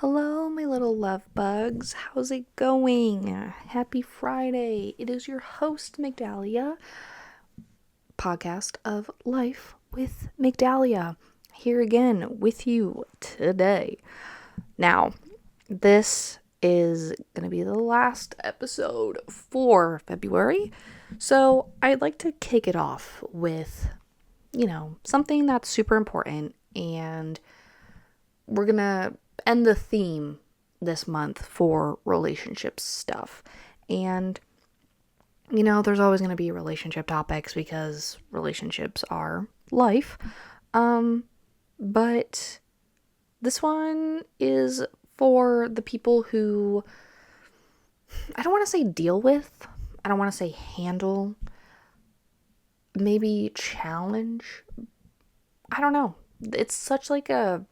Hello, my little love bugs. How's it going? Happy Friday. It is your host, Migdalia, podcast of Life with Migdalia, here again with you today. Now, this is going to be the last episode for February, so I'd like to kick it off with, something that's super important, and we're going to end the theme this month for relationships stuff. And, there's always going to be relationship topics because relationships are life. But this one is for the people who, I don't want to say deal with, I don't want to say handle, maybe challenge. I don't know. It's such like a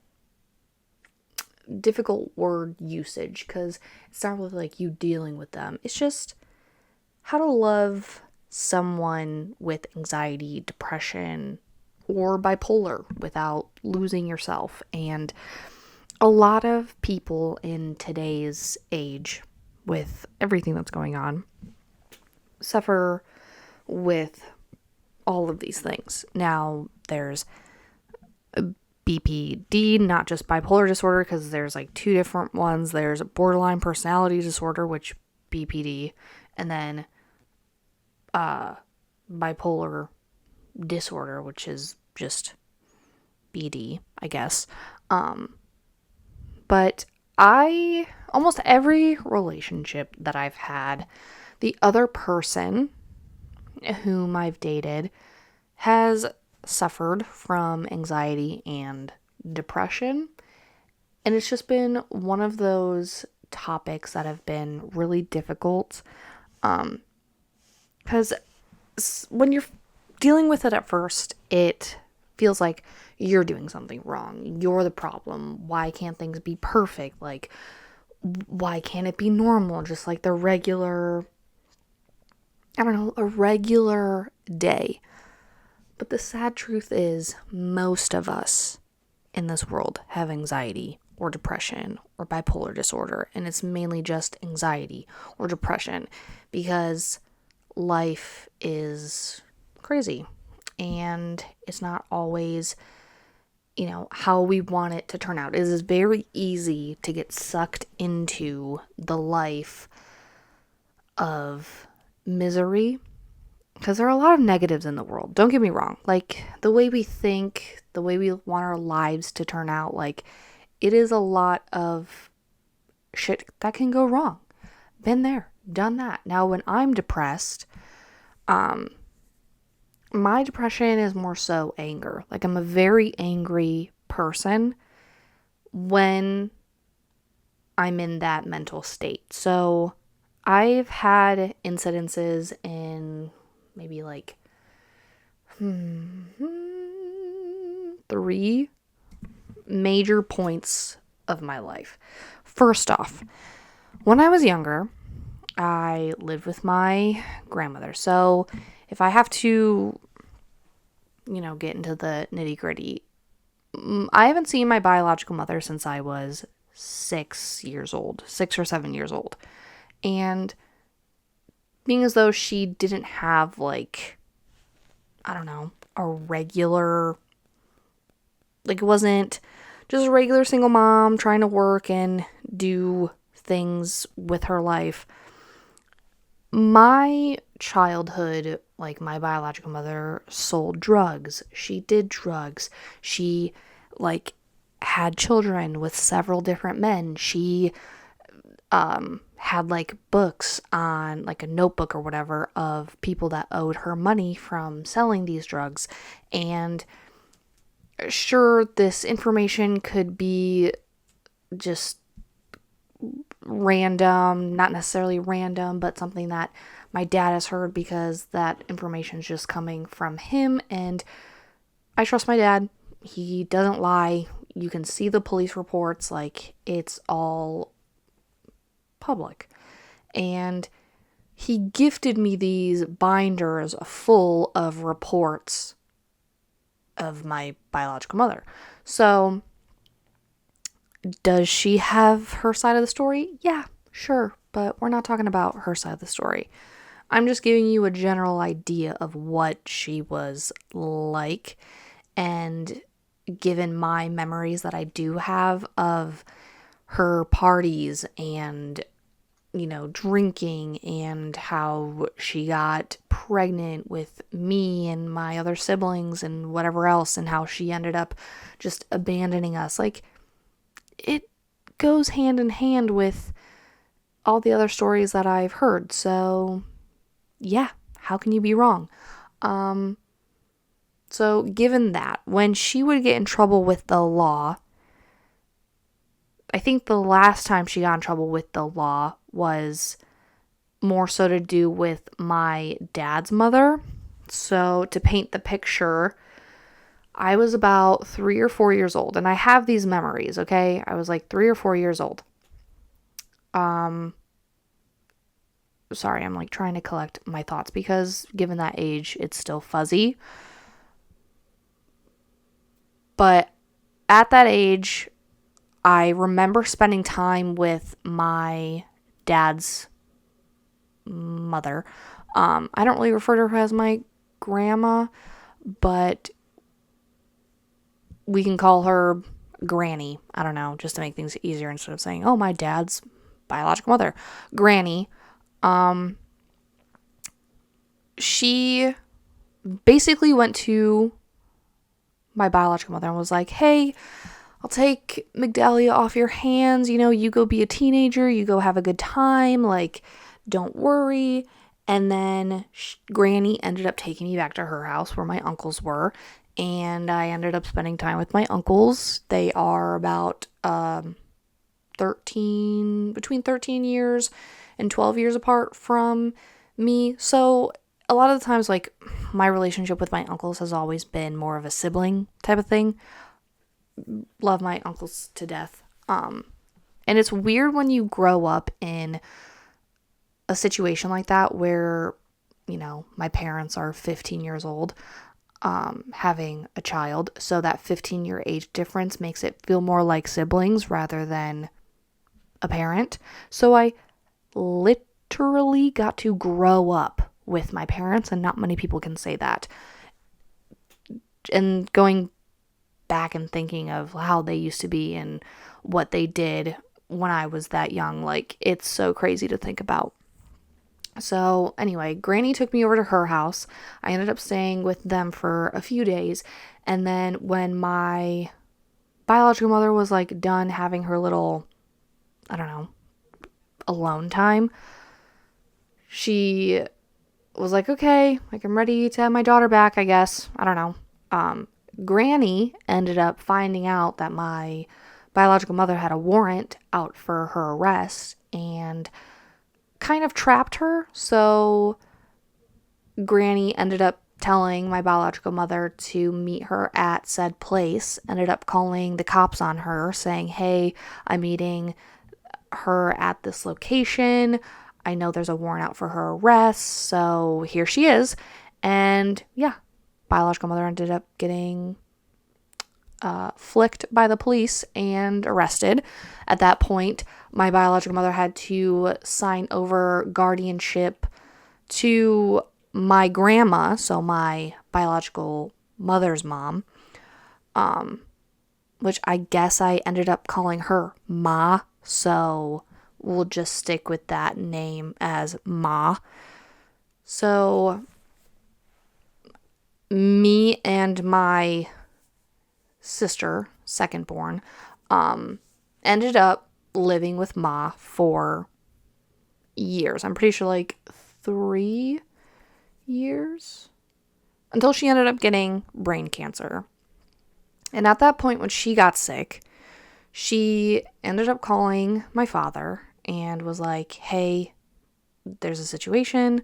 difficult word usage because it's not really like you dealing with them. It's just how to love someone with anxiety, depression, or bipolar without losing yourself. And a lot of people in today's age, with everything that's going on, suffer with all of these things. Now, there's BPD, not just bipolar disorder, because there's like two different ones. There's borderline personality disorder, which BPD, and then bipolar disorder, which is just BD, I guess. But almost every relationship that I've had, the other person whom I've dated has suffered from anxiety and depression. And it's just been one of those topics that have been really difficult. Because when you're dealing with it at first, it feels like you're doing something wrong. You're the problem. Why can't things be perfect? Like, why can't it be normal? Just like the regular, a regular day. But the sad truth is, most of us in this world have anxiety or depression or bipolar disorder. And it's mainly just anxiety or depression because life is crazy and it's not always, how we want it to turn out. It is very easy to get sucked into the life of misery because there are a lot of negatives in the world. Don't get me wrong. Like, the way we think, the way we want our lives to turn out, like, it is a lot of shit that can go wrong. Been there, done that. Now, when I'm depressed, my depression is more so anger. Like, I'm a very angry person when I'm in that mental state. So, I've had incidences in maybe like 3 major points of my life. First off, when I was younger, I lived with my grandmother. So if I have to, get into the nitty gritty, I haven't seen my biological mother since I was 6 or 7 years old. And being as though she didn't have like, a regular, like, it wasn't just a regular single mom trying to work and do things with her life. My childhood, like, my biological mother sold drugs. She did drugs. She, like, had children with several different men. She had like books on like a notebook or whatever of people that owed her money from selling these drugs. And sure, this information could be just random, not necessarily random, but something that my dad has heard because that information is just coming from him. And I trust my dad. He doesn't lie. You can see the police reports. Like, it's all public. And he gifted me these binders full of reports of my biological mother. So Does she have her side of the story? Yeah, sure, but we're not talking about her side of the story. I'm just giving you a general idea of what she was like, and given my memories that I do have of her parties and, drinking, and how she got pregnant with me and my other siblings and whatever else, and how she ended up just abandoning us. Like, it goes hand in hand with all the other stories that I've heard. So, yeah, how can you be wrong? So, given that, when she would get in trouble with the law, I think the last time she got in trouble with the law was more so to do with my dad's mother. So, to paint the picture, I was about 3 or 4 years old, and I have these memories, okay? I was like 3 or 4 years old. Sorry, I'm like trying to collect my thoughts because given that age, it's still fuzzy. But at that age, I remember spending time with my dad's mother. I don't really refer to her as my grandma, but we can call her Granny. I don't know, just to make things easier instead of saying, oh, my dad's biological mother. Granny. She basically went to my biological mother and was like, hey, I'll take Migdalia off your hands. You go be a teenager. You go have a good time. Like, don't worry. And then Granny ended up taking me back to her house where my uncles were. And I ended up spending time with my uncles. They are about between 13 years and 12 years apart from me. So a lot of the times, like, my relationship with my uncles has always been more of a sibling type of thing. Love my uncles to death. And it's weird when you grow up in a situation like that where, my parents are 15 years old, having a child. So that 15-year age difference makes it feel more like siblings rather than a parent. So I literally got to grow up with my parents, and not many people can say that. And going back and thinking of how they used to be and what they did when I was that young, like, it's so crazy to think about. So anyway, Granny took me over to her house. I ended up staying with them for a few days, and then when my biological mother was like done having her little, I don't know, alone time, she was like, okay, like, I'm ready to have my daughter back, I guess. I don't know. Granny ended up finding out that my biological mother had a warrant out for her arrest and kind of trapped her. So Granny ended up telling my biological mother to meet her at said place, ended up calling the cops on her saying, hey, I'm meeting her at this location. I know there's a warrant out for her arrest, so here she is. And yeah, biological mother ended up getting flicked by the police and arrested. At that point, my biological mother had to sign over guardianship to my grandma, so my biological mother's mom, which I guess I ended up calling her Ma, so we'll just stick with that name as Ma. So me and my sister, second born, ended up living with Ma for years. I'm pretty sure like 3 years, until she ended up getting brain cancer. And at that point, when she got sick, she ended up calling my father and was like, hey, there's a situation.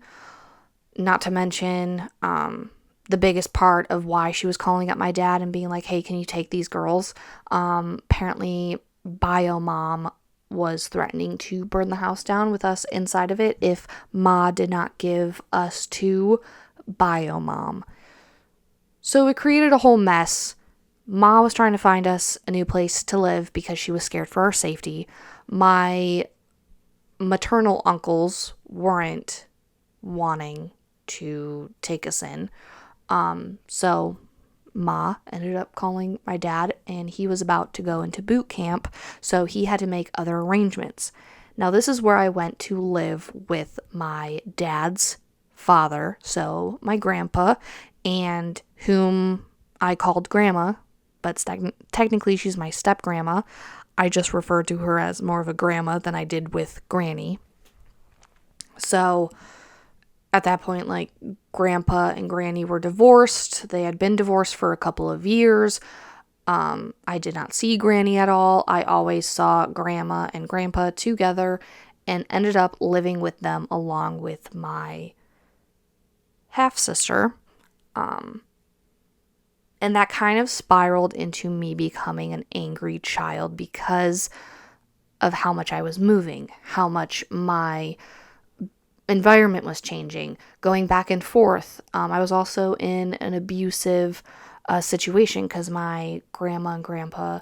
Not to mention, the biggest part of why she was calling up my dad and being like, hey, can you take these girls? Apparently, bio mom was threatening to burn the house down with us inside of it if Ma did not give us to bio mom. So it created a whole mess. Ma was trying to find us a new place to live because she was scared for our safety. My maternal uncles weren't wanting to take us in. So Ma ended up calling my dad, and he was about to go into boot camp, so he had to make other arrangements. Now, this is where I went to live with my dad's father, so my grandpa, and whom I called grandma, but technically she's my step grandma. I just referred to her as more of a grandma than I did with granny. So at that point, like, grandpa and granny were divorced. They had been divorced for a couple of years. I did not see granny at all. I always saw grandma and grandpa together and ended up living with them along with my half sister. And that kind of spiraled into me becoming an angry child because of how much I was moving, how much my environment was changing, going back and forth. I was also in an abusive situation because my grandma and grandpa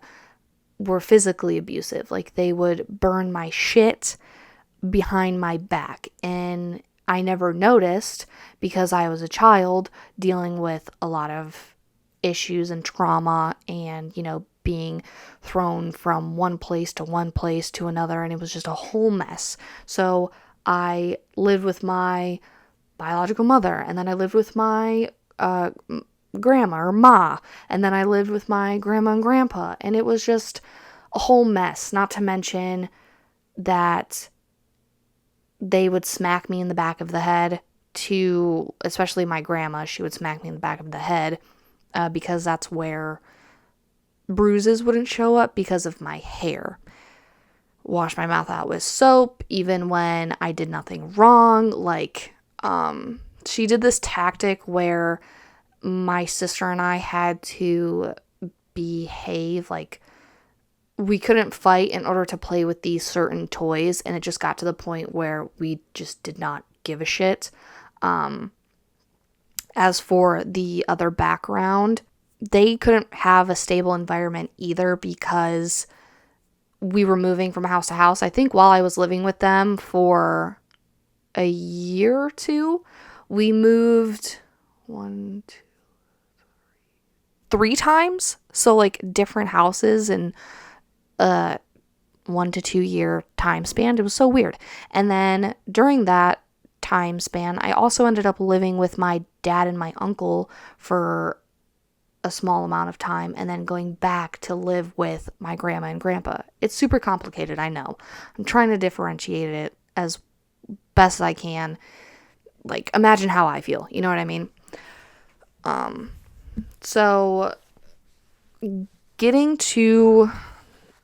were physically abusive. Like, they would burn my shit behind my back, and I never noticed because I was a child dealing with a lot of issues and trauma and, being thrown from one place to another, and it was just a whole mess. So I lived with my biological mother, and then I lived with my grandma or ma, and then I lived with my grandma and grandpa, and it was just a whole mess. Not to mention that they would smack me in the back of the head, especially my grandma, she would smack me in the back of the head because that's where bruises wouldn't show up because of my hair. Wash my mouth out with soap even when I did nothing wrong. Like, she did this tactic where my sister and I had to behave like we couldn't fight in order to play with these certain toys, and it just got to the point where we just did not give a shit. As for the other background, they couldn't have a stable environment either because we were moving from house to house. I think while I was living with them for a year or two, we moved 3 times. So, like, different houses in a 1 to 2 year time span. It was so weird. And then during that time span, I also ended up living with my dad and my uncle for a small amount of time, and then going back to live with my grandma and grandpa. It's super complicated, I know. I'm trying to differentiate it as best as I can. Like, imagine how I feel, you know what I mean? So getting to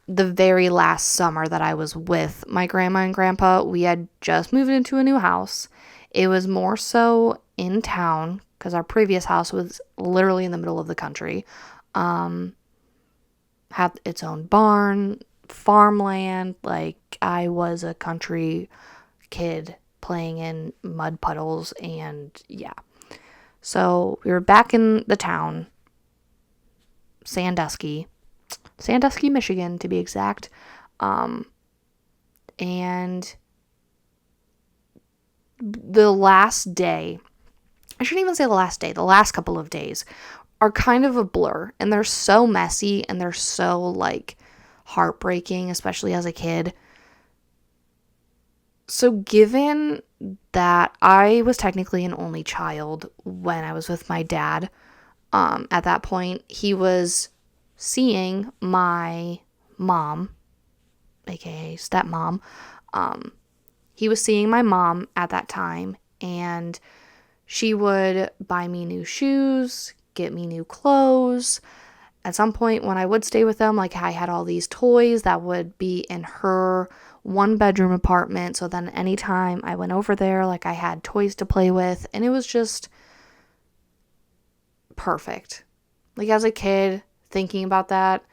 the very last summer that I was with my grandma and grandpa, we had just moved into a new house. It was more so in town because our previous house was literally in the middle of the country. Had its own barn, farmland. Like, I was a country kid playing in mud puddles, and yeah. So we were back in the town, Sandusky, Michigan, to be exact. And the last day, I shouldn't even say the last day, the last couple of days are kind of a blur, and they're so messy and they're so, like, heartbreaking, especially as a kid. So given that I was technically an only child when I was with my dad, at that point, he was seeing my mom, aka stepmom. He was seeing my mom at that time, and she would buy me new shoes, get me new clothes. At some point when I would stay with them, like, I had all these toys that would be in her 1-bedroom apartment. So then anytime I went over there, like, I had toys to play with, and it was just perfect. Like, as a kid, thinking about that,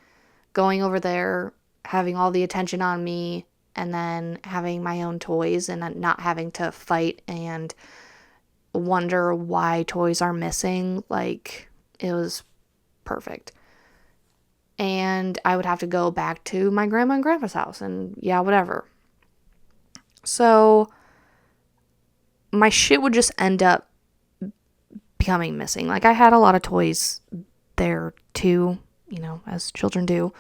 going over there, having all the attention on me, and then having my own toys and not having to fight and wonder why toys are missing, like, it was perfect. and I would have to go back to my grandma and grandpa's house, and yeah, whatever. So my shit would just end up becoming missing. Like, I had a lot of toys there too, as children do,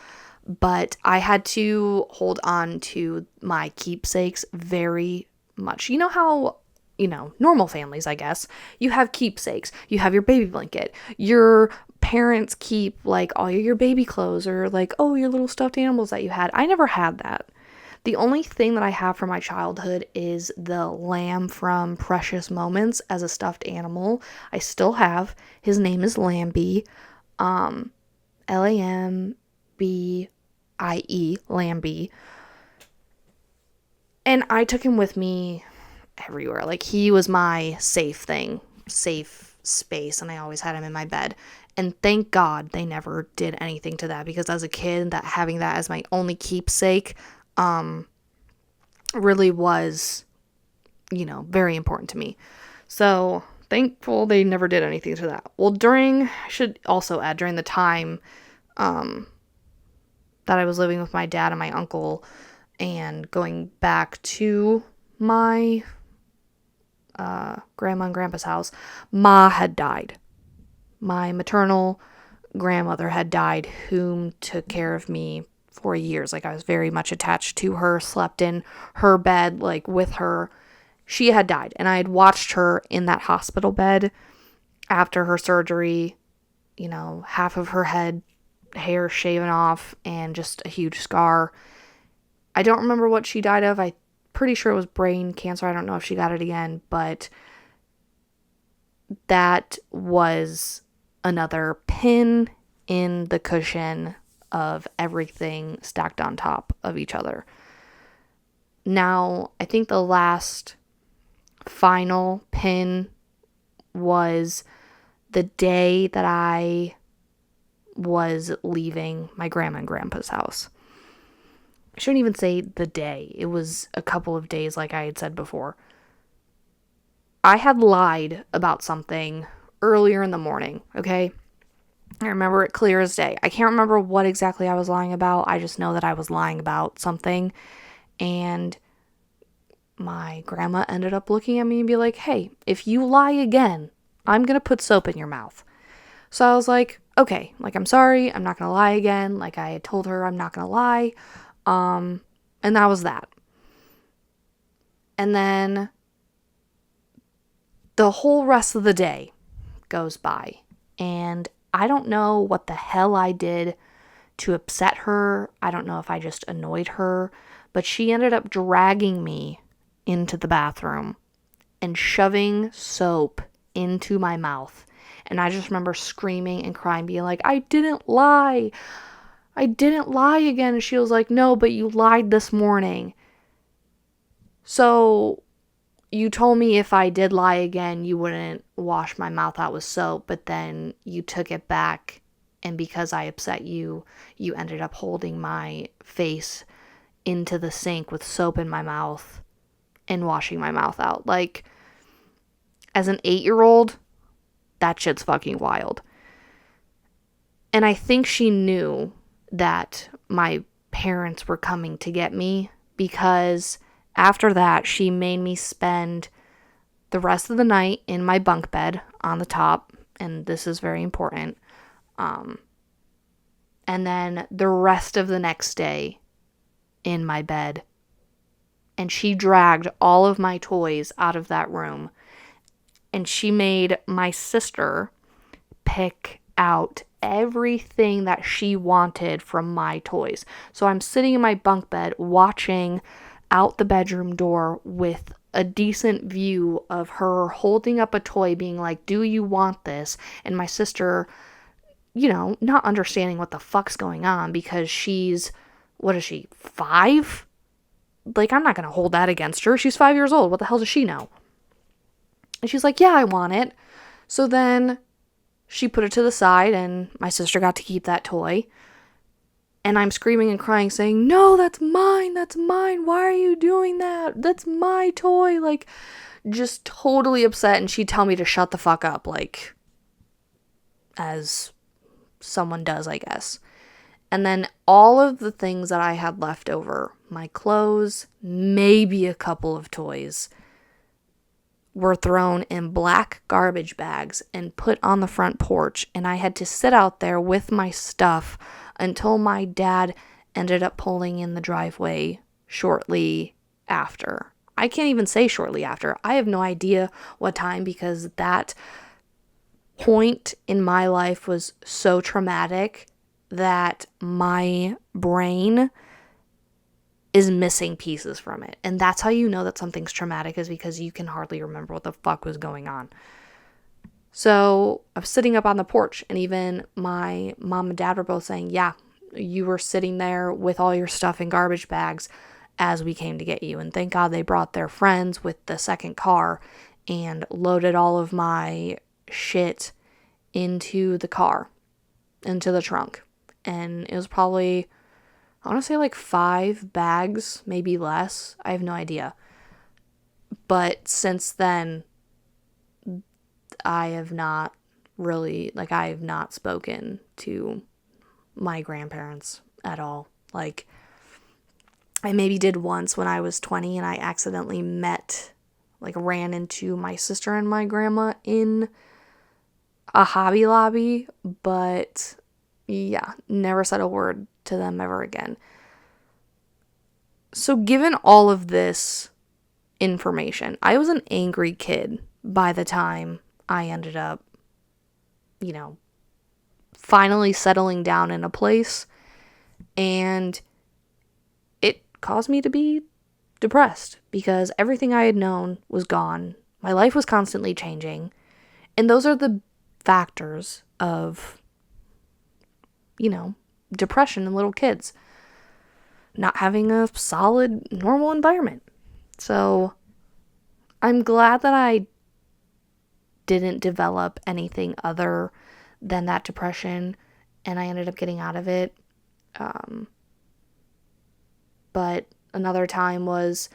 but I had to hold on to my keepsakes very much. You know how, normal families, I guess, you have keepsakes. You have your baby blanket. Your parents keep, like, all your baby clothes, or, like, oh, your little stuffed animals that you had. I never had that. The only thing that I have from my childhood is the lamb from Precious Moments as a stuffed animal. I still have. His name is Lambie. Lambie, Lambie. And I took him with me everywhere. Like, he was my safe space, and I always had him in my bed. And thank God they never did anything to that, because as a kid, that having that as my only keepsake really was, very important to me. So thankful they never did anything to that. Well, I should also add, during the time that I was living with my dad and my uncle and going back to my grandma and grandpa's house, Ma had died. My maternal grandmother had died, whom took care of me for years. Like, I was very much attached to her, slept in her bed, like, with her. She had died, and I had watched her in that hospital bed after her surgery, half of her head hair shaven off and just a huge scar. I don't remember what she died of. I'm pretty sure it was brain cancer. I don't know if she got it again, but that was another pin in the cushion of everything stacked on top of each other. Now, I think the last final pin was the day that I was leaving my grandma and grandpa's house. I shouldn't even say the day. It was a couple of days, like I had said before. I had lied about something earlier in the morning, okay? I remember it clear as day. I can't remember what exactly I was lying about. I just know that I was lying about something. And my grandma ended up looking at me and be like, hey, if you lie again, I'm going to put soap in your mouth. So I was like, okay, like, I'm sorry. I'm not going to lie again. Like, I had told her I'm not going to lie. And that was that. And then the whole rest of the day goes by, and I don't know what the hell I did to upset her. I don't know if I just annoyed her, but she ended up dragging me into the bathroom and shoving soap into my mouth. And I just remember screaming and crying, being like, I didn't lie. I didn't lie again. And she was like, no, but you lied this morning. So you told me if I did lie again, you wouldn't wash my mouth out with soap, but then you took it back, and because I upset you, you ended up holding my face into the sink with soap in my mouth and washing my mouth out. Like, as an 8-year-old, that shit's fucking wild. And I think she knew that my parents were coming to get me, because after that, she made me spend the rest of the night in my bunk bed on the top, and this is very important, and then the rest of the next day in my bed. And she dragged all of my toys out of that room, and she made my sister pick out everything that she wanted from my toys. So I'm sitting in my bunk bed watching out the bedroom door with a decent view of her holding up a toy, being like, do you want this? And my sister, not understanding what the fuck's going on, because she's, what is she, 5? Like, I'm not going to hold that against her. She's 5 years old. What the hell does she know? And she's like, yeah, I want it. So then she put it to the side, and my sister got to keep that toy. And I'm screaming and crying, saying, no, that's mine. That's mine. Why are you doing that? That's my toy. Like, just totally upset. And she'd tell me to shut the fuck up, like, as someone does, I guess. And then all of the things that I had left over, my clothes, maybe a couple of toys, were thrown in black garbage bags and put on the front porch. And I had to sit out there with my stuff until my dad ended up pulling in the driveway shortly after. I can't even say shortly after. I have no idea what time, because that point in my life was so traumatic that my brain is missing pieces from it. And that's how you know that something's traumatic, is because you can hardly remember what the fuck was going on. So I was sitting up on the porch, and even my mom and dad were both saying, yeah, you were sitting there with all your stuff in garbage bags as we came to get you. And thank God they brought their friends with the second car and loaded all of my shit into the car, into the trunk. And it was probably, I want to say like 5 bags, maybe less. I have no idea. But since then, I have not spoken to my grandparents at all. Like, I maybe did once when I was 20 and I accidentally ran into my sister and my grandma in a Hobby Lobby, but yeah, never said a word to them ever again. So given all of this information, I was an angry kid by the time I ended up, finally settling down in a place, and it caused me to be depressed because everything I had known was gone. My life was constantly changing, and those are the factors of, depression in little kids. Not having a solid, normal environment. So I'm glad that I didn't develop anything other than that depression, and I ended up getting out of it. But another time was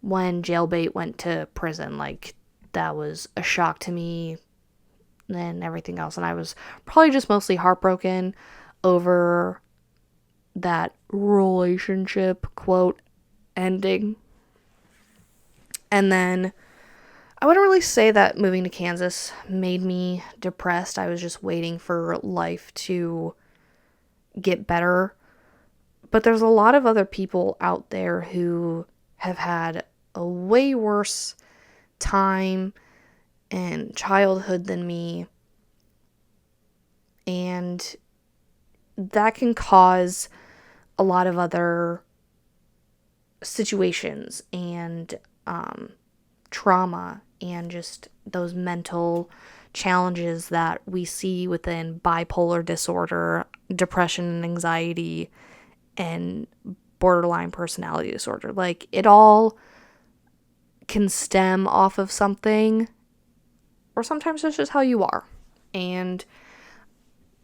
when Jailbait went to prison. Like, that was a shock to me and everything else. And I was probably just mostly heartbroken over that relationship, quote, ending. And then I wouldn't really say that moving to Kansas made me depressed. I was just waiting for life to get better. But there's a lot of other people out there who have had a way worse time and childhood than me. And that can cause a lot of other situations and trauma and just those mental challenges that we see within bipolar disorder, depression and anxiety, and borderline personality disorder. Like, it all can stem off of something, or sometimes it's just how you are. And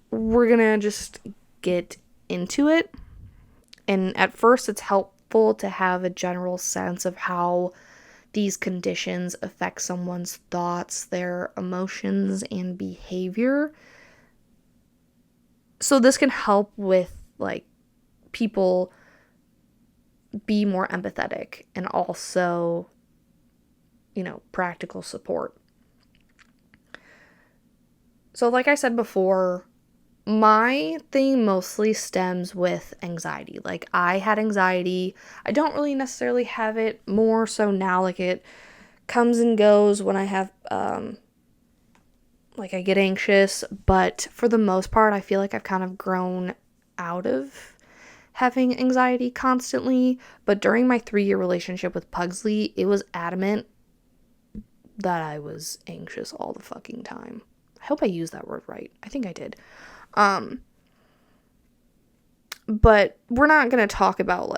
we're gonna just get into it. And at first, it's helpful to have a general sense of how these conditions affect someone's thoughts, their emotions, and behavior. So this can help with, people be more empathetic, and also, practical support. So like I said before, my thing mostly stems with anxiety. Like, I had anxiety. I don't really necessarily have it more so now. Like, it comes and goes when I have, I get anxious. But for the most part, I feel like I've kind of grown out of having anxiety constantly. But during my 3-year relationship with Pugsley, it was adamant that I was anxious all the fucking time. I hope I used that word right. I think I did. But we're not going to talk about,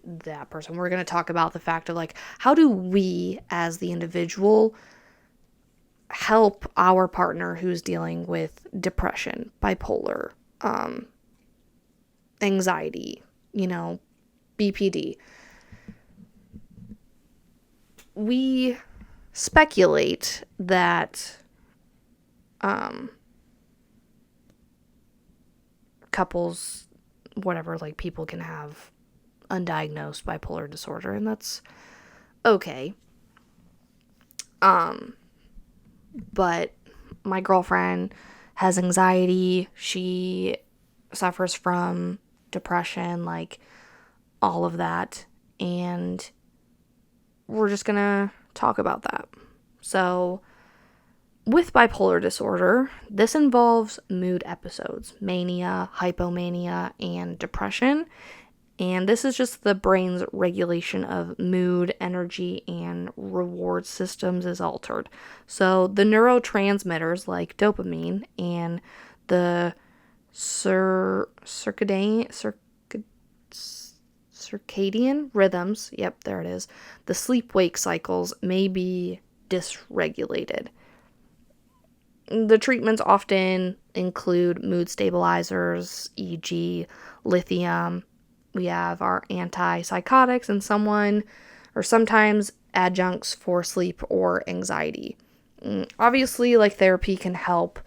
that person. We're going to talk about the fact of, how do we, as the individual, help our partner who's dealing with depression, bipolar, anxiety, BPD. We speculate that, couples, whatever, like people can have undiagnosed bipolar disorder, and that's okay. But my girlfriend has anxiety. She suffers from depression, like all of that. And we're just gonna talk about that. So, with bipolar disorder, this involves mood episodes, mania, hypomania, and depression. And this is just the brain's regulation of mood, energy, and reward systems is altered. So the neurotransmitters like dopamine and the circadian rhythms, yep, there it is, the sleep-wake cycles may be dysregulated. The treatments often include mood stabilizers, e.g., lithium. We have our antipsychotics and sometimes adjuncts for sleep or anxiety. Obviously, like therapy can help.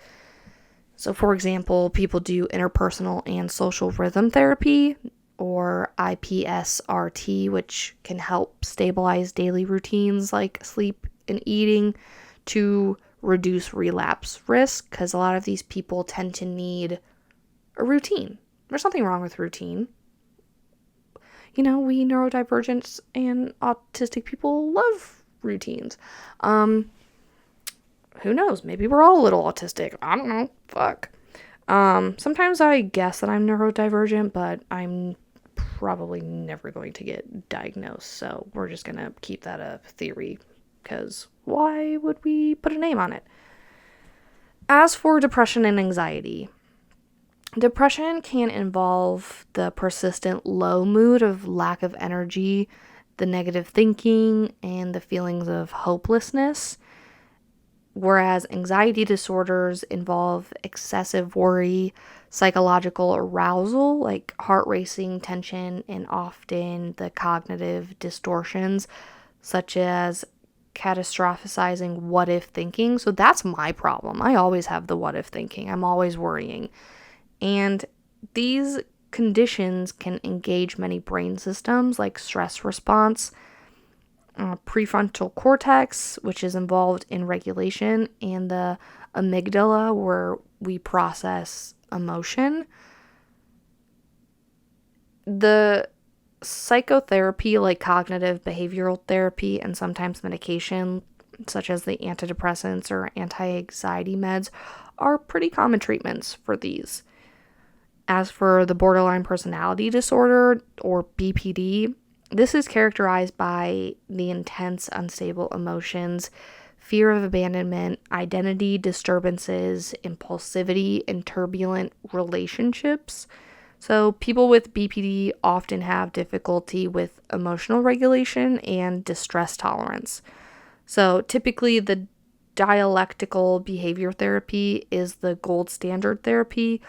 So, for example, people do interpersonal and social rhythm therapy or IPSRT, which can help stabilize daily routines like sleep and eating to reduce relapse risk, because a lot of these people tend to need a routine. There's nothing wrong with routine. We neurodivergent and autistic people love routines. Who knows? Maybe we're all a little autistic. I don't know. Fuck. Sometimes I guess that I'm neurodivergent, but I'm probably never going to get diagnosed. So we're just going to keep that a theory, because why would we put a name on it? As for depression and anxiety, depression can involve the persistent low mood of lack of energy, the negative thinking, and the feelings of hopelessness, whereas anxiety disorders involve excessive worry, psychological arousal, like heart racing, tension, and often the cognitive distortions, such as catastrophizing what if thinking. So that's my problem. I always have the what if thinking. I'm always worrying. And these conditions can engage many brain systems like stress response, prefrontal cortex, which is involved in regulation, and the amygdala, where we process emotion. The psychotherapy, like cognitive behavioral therapy and sometimes medication, such as the antidepressants or anti-anxiety meds, are pretty common treatments for these. As for the borderline personality disorder, or BPD, this is characterized by the intense, unstable emotions, fear of abandonment, identity disturbances, impulsivity, and turbulent relationships. So people with BPD often have difficulty with emotional regulation and distress tolerance. So typically the dialectical behavior therapy is the gold standard therapy,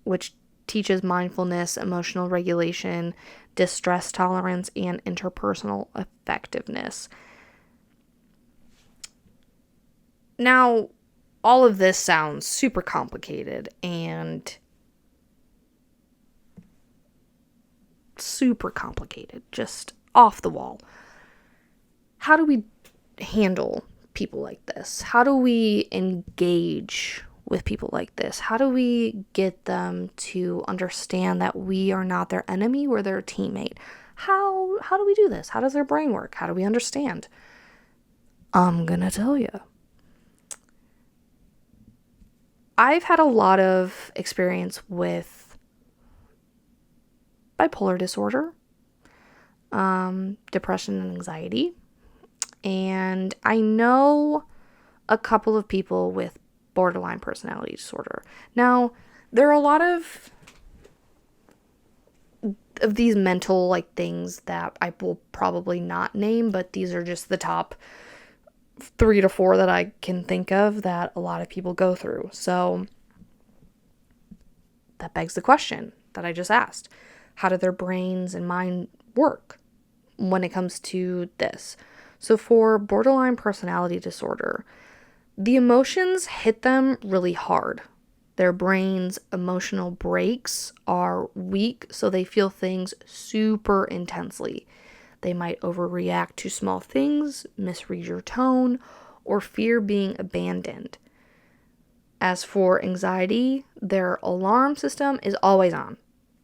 which teaches mindfulness, emotional regulation, distress tolerance, and interpersonal effectiveness. Now, all of this sounds super complicated and just off the wall. How do we handle people like this? How do we engage with people like this? How do we get them to understand that we are not their enemy, we're their teammate? How do we do this? How does their brain work? How do we understand? I'm gonna tell you. I've had a lot of experience with bipolar disorder, depression and anxiety, and I know a couple of people with borderline personality disorder. Now, there are a lot of these mental things that I will probably not name, but these are just the top 3 to 4 that I can think of that a lot of people go through. So that begs the question that I just asked. How do their brains and mind work when it comes to this? So for borderline personality disorder, the emotions hit them really hard. Their brain's emotional brakes are weak, so they feel things super intensely. They might overreact to small things, misread your tone, or fear being abandoned. As for anxiety, their alarm system is always on.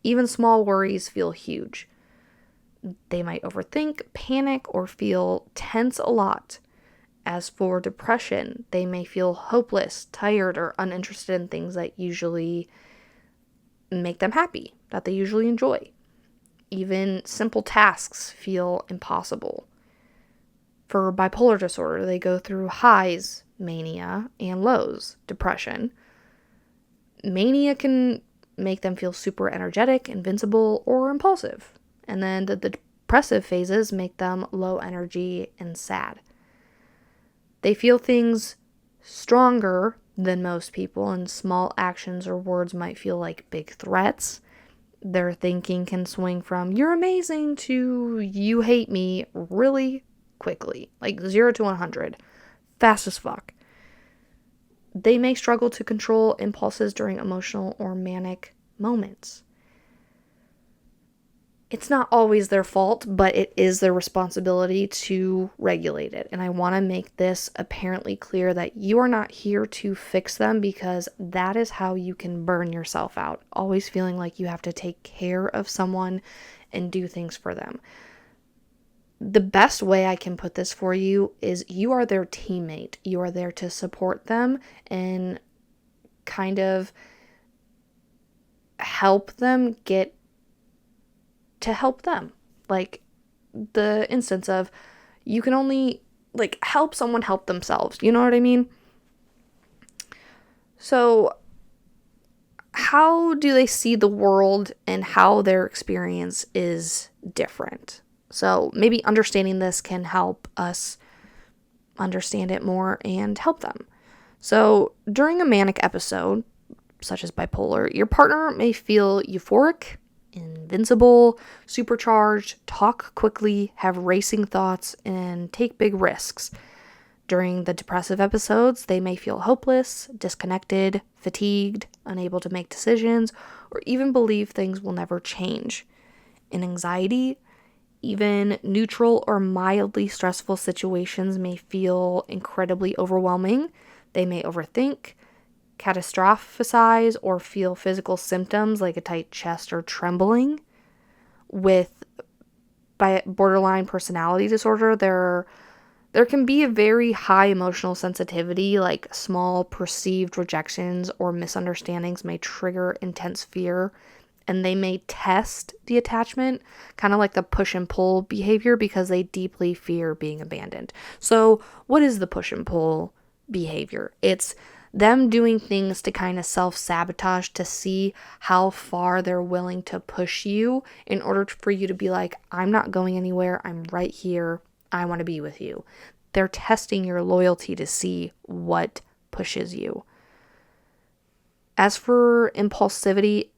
Even small worries feel huge. They might overthink, panic, or feel tense a lot. As for depression, they may feel hopeless, tired, or uninterested in things that usually make them happy, that they usually enjoy. Even simple tasks feel impossible. For bipolar disorder, they go through highs, mania, and lows, depression. Mania can make them feel super energetic, invincible, or impulsive. And then the depressive phases make them low energy and sad. They feel things stronger than most people, and small actions or words might feel like big threats. Their thinking can swing from "you're amazing" to "you hate me" really quickly, like 0 to 100, fast as fuck. They may struggle to control impulses during emotional or manic moments. It's not always their fault, but it is their responsibility to regulate it. And I want to make this apparently clear that you are not here to fix them, because that is how you can burn yourself out, always feeling like you have to take care of someone and do things for them. The best way I can put this for you is you are their teammate. You are there to support them and kind of help them help them. Like the instance of you can only help someone help themselves. You know what I mean? So how do they see the world and how their experience is different? So maybe understanding this can help us understand it more and help them. So during a manic episode, such as bipolar, your partner may feel euphoric, invincible, supercharged, talk quickly, have racing thoughts, and take big risks. During the depressive episodes, they may feel hopeless, disconnected, fatigued, unable to make decisions, or even believe things will never change. In anxiety, even neutral or mildly stressful situations may feel incredibly overwhelming. They may overthink, catastrophize, or feel physical symptoms like a tight chest or trembling. With borderline personality disorder, there can be a very high emotional sensitivity, like small perceived rejections or misunderstandings may trigger intense fear, and they may test the attachment, kind of like the push and pull behavior, because they deeply fear being abandoned. So what is the push and pull behavior? It's them doing things to kind of self-sabotage to see how far they're willing to push you in order for you to be like, I'm not going anywhere, I'm right here, I want to be with you. They're testing your loyalty to see what pushes you. As for impulsivity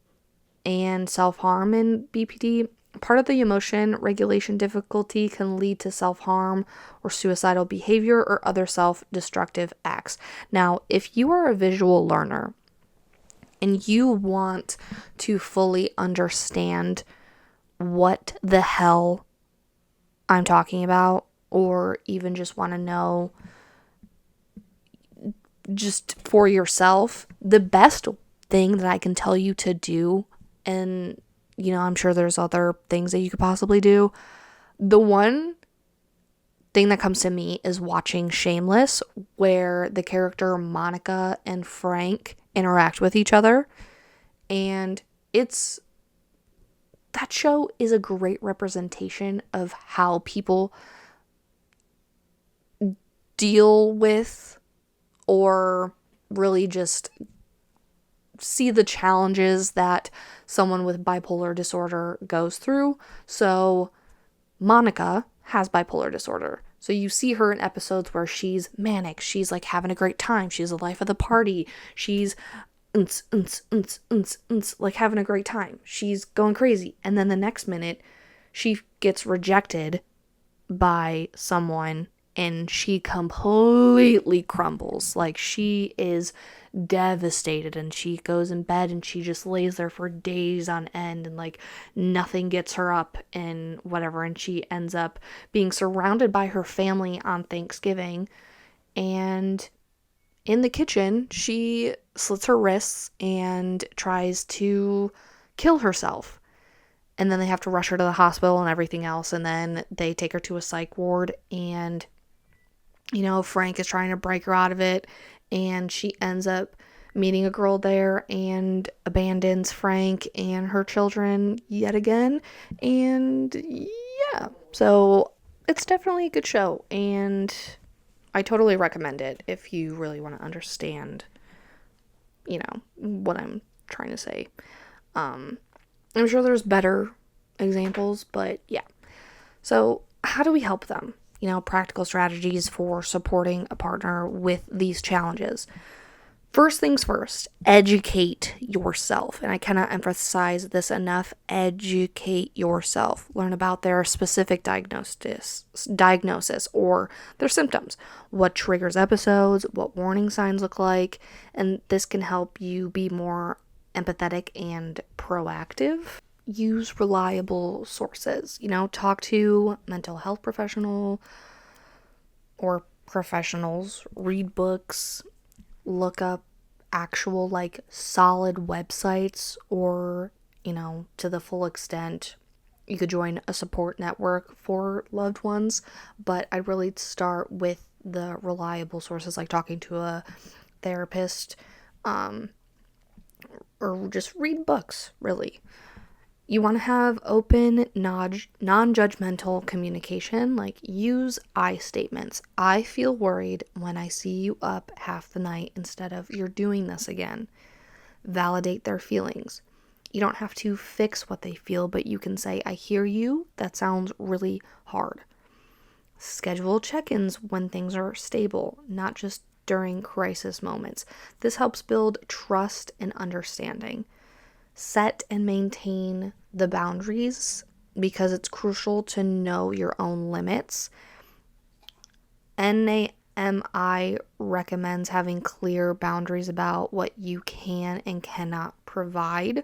and self-harm in BPD, part of the emotion regulation difficulty can lead to self-harm or suicidal behavior or other self-destructive acts. Now, if you are a visual learner and you want to fully understand what the hell I'm talking about, or even just want to know just for yourself, the best thing that I can tell you to do, and I'm sure there's other things that you could possibly do. The one thing that comes to me is watching Shameless, where the character Monica and Frank interact with each other. And that show is a great representation of how people deal with, or really just see the challenges that someone with bipolar disorder goes through. So Monica has bipolar disorder. So you see her in episodes where she's manic. She's like having a great time. She's the life of the party. She's like having a great time. She's going crazy. And then the next minute she gets rejected by someone and she completely crumbles. Like she is devastated, and she goes in bed and she just lays there for days on end, and like nothing gets her up and whatever, and she ends up being surrounded by her family on Thanksgiving, and in the kitchen she slits her wrists and tries to kill herself. And then they have to rush her to the hospital and everything else, and then they take her to a psych ward, and Frank is trying to break her out of it, and she ends up meeting a girl there and abandons Frank and her children yet again. And yeah, so it's definitely a good show, and I totally recommend it if you really want to understand, what I'm trying to say. I'm sure there's better examples, but yeah. So how do we help them? Practical strategies for supporting a partner with these challenges. First things first, educate yourself. And I cannot emphasize this enough. Educate yourself. Learn about their specific diagnosis or their symptoms. What triggers episodes, what warning signs look like. And this can help you be more empathetic and proactive. Use reliable sources. Talk to mental health professional or professionals. Read books. Look up actual solid websites, or to the full extent you could join a support network for loved ones, but I'd really start with the reliable sources, like talking to a therapist, or just read books. Really, you want to have open, non-judgmental communication. Like, use I statements. I feel worried when I see you up half the night, instead of you're doing this again. Validate their feelings. You don't have to fix what they feel, but you can say, I hear you. That sounds really hard. Schedule check-ins when things are stable, not just during crisis moments. This helps build trust and understanding. Set and maintain the boundaries, because it's crucial to know your own limits. NAMI recommends having clear boundaries about what you can and cannot provide.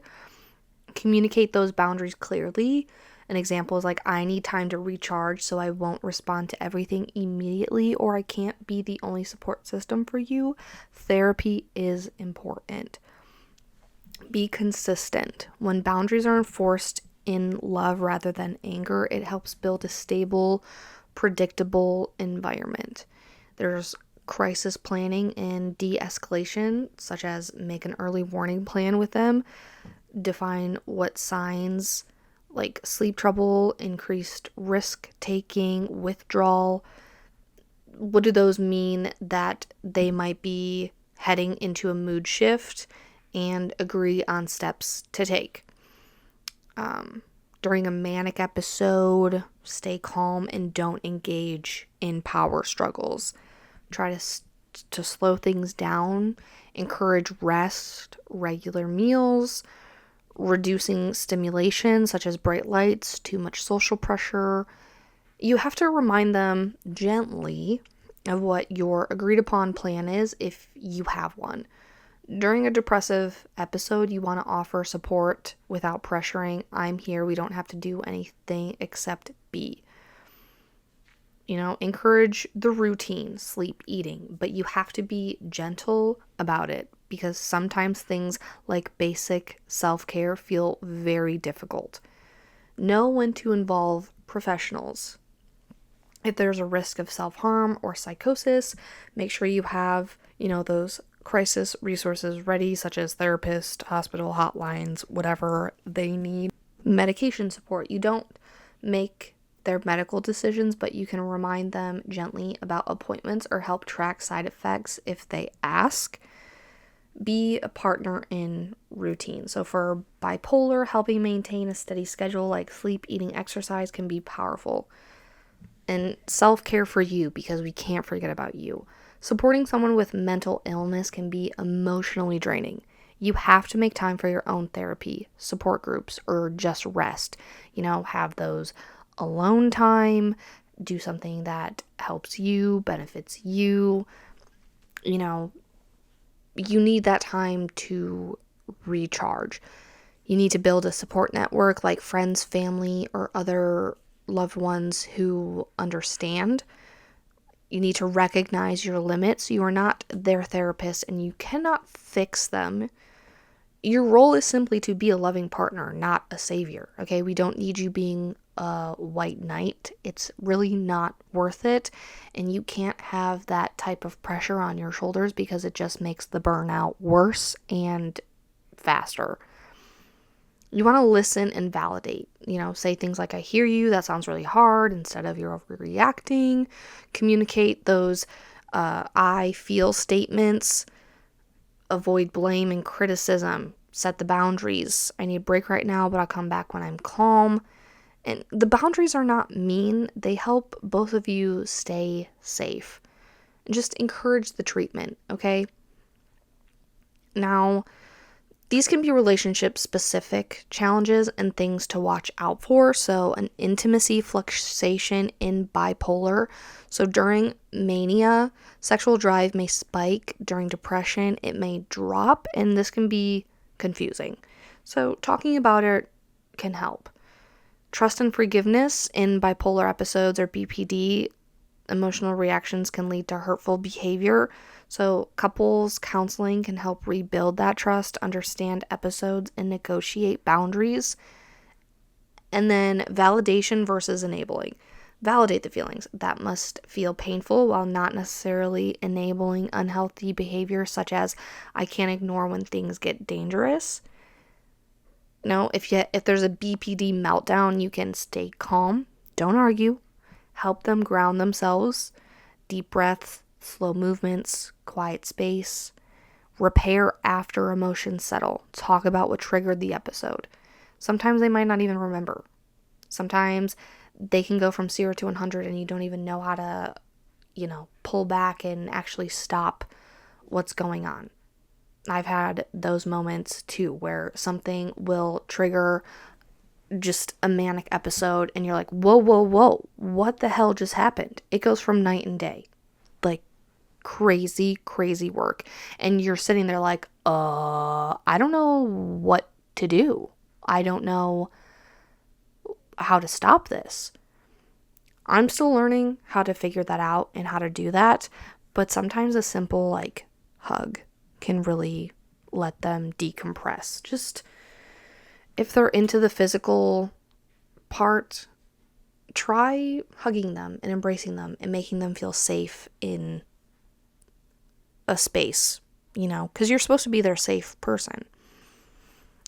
Communicate those boundaries clearly. An example is I need time to recharge, so I won't respond to everything immediately, or I can't be the only support system for you. Therapy is important. Be consistent. When boundaries are enforced in love rather than anger, it helps build a stable, predictable environment. There's crisis planning and de-escalation, such as make an early warning plan with them. Define what signs like sleep trouble, increased risk taking, withdrawal. What do those mean? That they might be heading into a mood shift, and agree on steps to take. During a manic episode, stay calm and don't engage in power struggles. Try to slow things down. Encourage rest, regular meals, reducing stimulation such as bright lights, too much social pressure. You have to remind them gently of what your agreed upon plan is, if you have one. During a depressive episode, you want to offer support without pressuring. I'm here. We don't have to do anything except be. Encourage the routine, sleep, eating, but you have to be gentle about it, because sometimes things like basic self-care feel very difficult. Know when to involve professionals. If there's a risk of self-harm or psychosis, make sure you have, those crisis resources ready, such as therapists, hospital hotlines, whatever they need. Medication support. You don't make their medical decisions, but you can remind them gently about appointments or help track side effects if they ask. Be a partner in routine. So for bipolar, helping maintain a steady schedule like sleep, eating, exercise can be powerful. And self-care for you, because we can't forget about you. Supporting someone with mental illness can be emotionally draining. You have to make time for your own therapy, support groups, or just rest. Have those alone time, do something that helps you, benefits you. you need that time to recharge. You need to build a support network like friends, family, or other loved ones who understand. You need to recognize your limits. You are not their therapist and you cannot fix them. Your role is simply to be a loving partner, not a savior. Okay, we don't need you being a white knight. It's really not worth it. And you can't have that type of pressure on your shoulders because it just makes the burnout worse and faster. You want to listen and validate. Say things like, I hear you, that sounds really hard, instead of you're overreacting. Communicate those I feel statements. Avoid blame and criticism. Set the boundaries. I need a break right now, but I'll come back when I'm calm. And the boundaries are not mean. They help both of you stay safe. And just encourage the treatment, okay? Now, these can be relationship specific challenges and things to watch out for. So, an intimacy fluctuation in bipolar. So, during mania, sexual drive may spike. During depression, it may drop, and this can be confusing. So, talking about it can help. Trust and forgiveness in bipolar episodes or BPD, emotional reactions can lead to hurtful behavior. So, couples counseling can help rebuild that trust, understand episodes, and negotiate boundaries. And then, validation versus enabling. Validate the feelings. That must feel painful while not necessarily enabling unhealthy behavior, such as, I can't ignore when things get dangerous. If there's a BPD meltdown, you can stay calm. Don't argue. Help them ground themselves. Deep breaths, slow movements, quiet space. Repair after emotions settle. Talk about what triggered the episode. Sometimes they might not even remember. Sometimes they can go from 0 to 100 and you don't even know how to, pull back and actually stop what's going on. I've had those moments too where something will trigger just a manic episode and you're like, whoa, whoa, whoa, what the hell just happened? It goes from night and day. Like crazy, crazy work. And you're sitting there like, I don't know what to do. I don't know how to stop this. I'm still learning how to figure that out and how to do that. But sometimes a simple hug can really let them decompress. Just if they're into the physical part, try hugging them and embracing them and making them feel safe in a space, because you're supposed to be their safe person.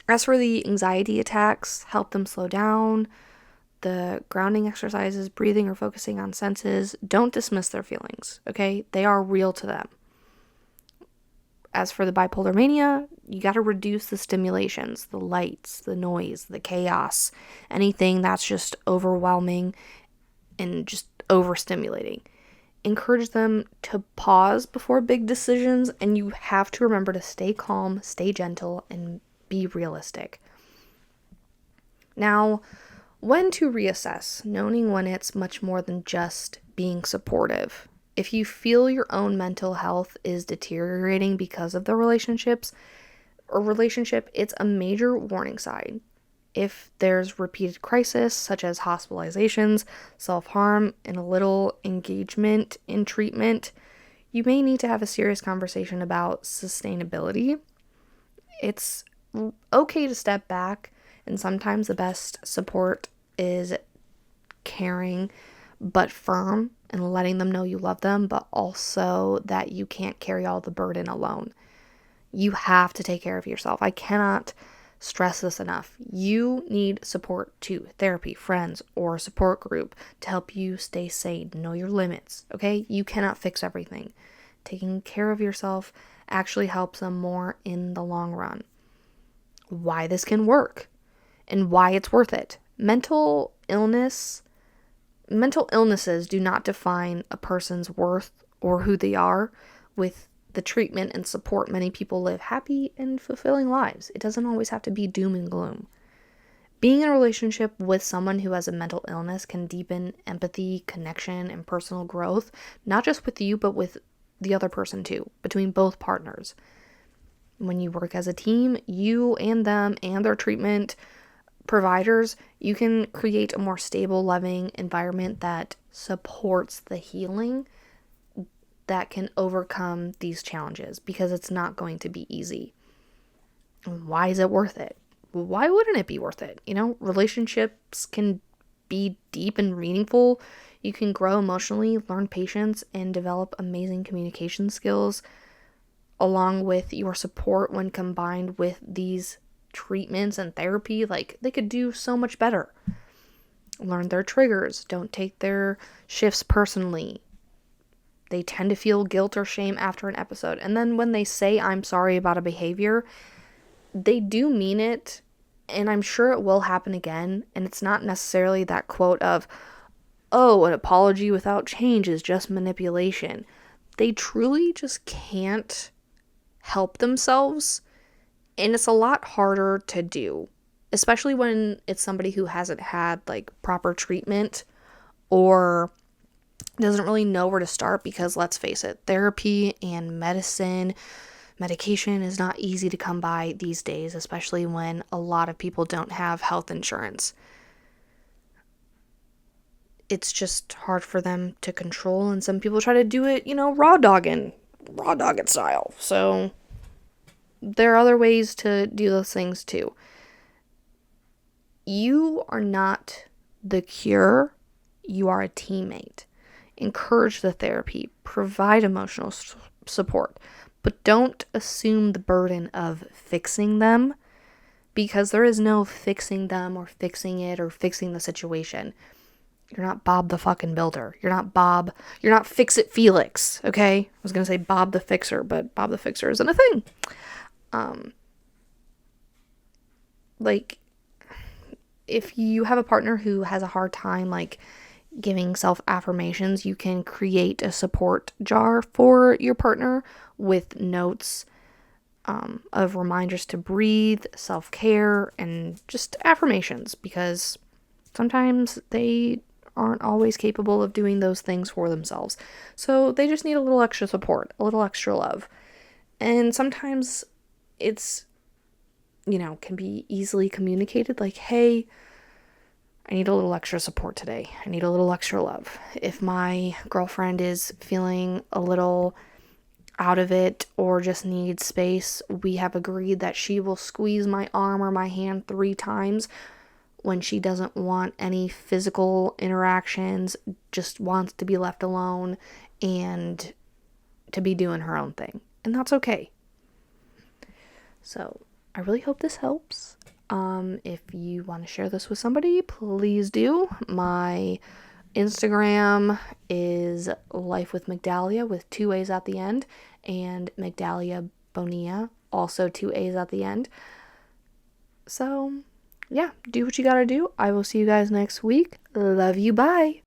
As for the anxiety attacks, help them slow down. The grounding exercises, breathing or focusing on senses, don't dismiss their feelings, okay? They are real to them. As for the bipolar mania, you got to reduce the stimulations, the lights, the noise, the chaos, anything that's just overwhelming and just overstimulating. Encourage them to pause before big decisions, and you have to remember to stay calm, stay gentle, and be realistic. Now, when to reassess, knowing when it's much more than just being supportive. If you feel your own mental health is deteriorating because of the relationship, it's a major warning sign. If there's repeated crisis, such as hospitalizations, self-harm, and a little engagement in treatment, you may need to have a serious conversation about sustainability. It's okay to step back, and sometimes the best support is caring but firm and letting them know you love them, but also that you can't carry all the burden alone. You have to take care of yourself. I cannot stress this enough. You need support too. Therapy, friends, or a support group to help you stay sane. Know your limits, okay? You cannot fix everything. Taking care of yourself actually helps them more in the long run. Why this can work and why it's worth it. Mental illnesses do not define a person's worth or who they are. With the treatment and support, many people live happy and fulfilling lives. It doesn't always have to be doom and gloom. Being in a relationship with someone who has a mental illness can deepen empathy, connection, and personal growth, not just with you, but with the other person too, between both partners. When you work as a team, you and them and their treatment providers, you can create a more stable, loving environment that supports the healing that can overcome these challenges, because it's not going to be easy. Why is it worth it? Why wouldn't it be worth it? Relationships can be deep and meaningful. You can grow emotionally, learn patience, and develop amazing communication skills along with your support. When combined with these treatments and therapy, like, they could do so much better. Learn their triggers. Don't take their shifts personally. They tend to feel guilt or shame after an episode. And then when they say, "I'm sorry" about a behavior, they do mean it. And I'm sure it will happen again. And it's not necessarily that quote of, "Oh, an apology without change is just manipulation." They truly just can't help themselves. And it's a lot harder to do, especially when it's somebody who hasn't had like proper treatment or doesn't really know where to start, because let's face it, therapy and medication is not easy to come by these days, especially when a lot of people don't have health insurance. It's just hard for them to control, and some people try to do it, raw dogging style. So there are other ways to do those things too. You are not the cure. You are a teammate. Encourage the therapy. Provide emotional support. But don't assume the burden of fixing them, because there is no fixing them or fixing it or fixing the situation. You're not Bob the fucking Builder. You're not Fix-It Felix, okay? I was going to say Bob the Fixer, but Bob the Fixer isn't a thing. Like, if you have a partner who has a hard time, like, giving self-affirmations, you can create a support jar for your partner with notes of reminders to breathe, self-care, and just affirmations, because sometimes they aren't always capable of doing those things for themselves. So they just need a little extra support, a little extra love. And sometimes it's, can be easily communicated, like, "Hey, I need a little extra support today. I need a little extra love." If my girlfriend is feeling a little out of it or just needs space, we have agreed that she will squeeze my arm or my hand 3 times when she doesn't want any physical interactions, just wants to be left alone and to be doing her own thing. And that's okay. So I really hope this helps. If you want to share this with somebody, please do. My Instagram is Life with Migdalia with 2 A's at the end, and Migdalia Bonilla, also 2 A's at the end. So yeah, do what you gotta do. I will see you guys next week. Love you. Bye.